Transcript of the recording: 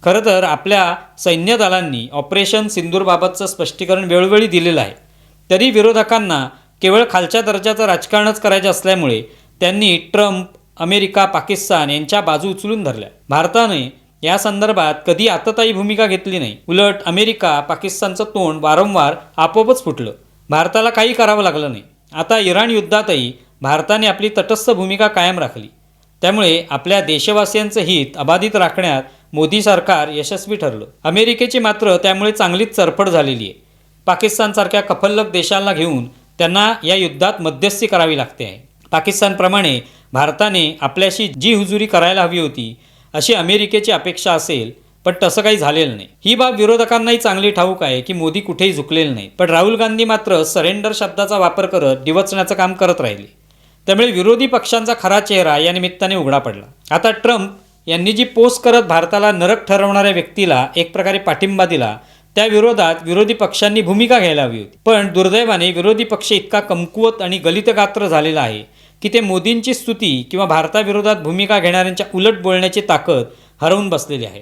खरं तर आपल्या सैन्य दलांनी ऑपरेशन सिंदूरबाबतचं स्पष्टीकरण वेळोवेळी दिलेलं आहे. तरी विरोधकांना केवळ खालच्या दर्जाचं राजकारणच करायचे असल्यामुळे त्यांनी ट्रम्प, अमेरिका, पाकिस्तान यांच्या बाजू उचलून धरल्या. भारताने या संदर्भात कधी आततायी भूमिका घेतली नाही. उलट अमेरिका, पाकिस्तानचं तोंड वारंवार आपोआपच फुटलं. भारताला काही करावं लागलं नाही. आता इराण युद्धातही भारताने आपली तटस्थ भूमिका कायम राखली. त्यामुळे आपल्या देशवासियांचं हित अबाधित राखण्यात मोदी सरकार यशस्वी ठरलं. अमेरिकेची मात्र त्यामुळे चांगलीच चरफड झालेली आहे. पाकिस्तानसारख्या कफल्लक देशाला घेऊन त्यांना या युद्धात मध्यस्थी करावी लागते आहे. पाकिस्तानप्रमाणे भारताने आपल्याशी जी हुजुरी करायला हवी होती अशी अमेरिकेची अपेक्षा असेल, पण तसं काही झालेलं नाही. ही बाब विरोधकांनाही चांगली ठाऊक आहे की मोदी कुठेही झुकलेले नाहीत. पण राहुल गांधी मात्र सरेंडर शब्दाचा वापर करत डिवचण्याचं काम करत राहिले. त्यामुळे विरोधी पक्षांचा खरा चेहरा या निमित्ताने उघडा पडला. आता ट्रम्प यांनी जी पोस्ट करत भारताला नरक ठरवणाऱ्या व्यक्तीला एक प्रकारे पाठिंबा दिला, त्या विरोधात विरोधी पक्षांनी भूमिका घ्यायला हवी होती. पण दुर्दैवाने विरोधी पक्ष इतका कमकुवत आणि गलितगात्र झालेला आहे की ते मोदींची स्तुती किंवा भारताविरोधात भूमिका घेणाऱ्यांच्या उलट बोलण्याची ताकद हरवून बसलेली आहे.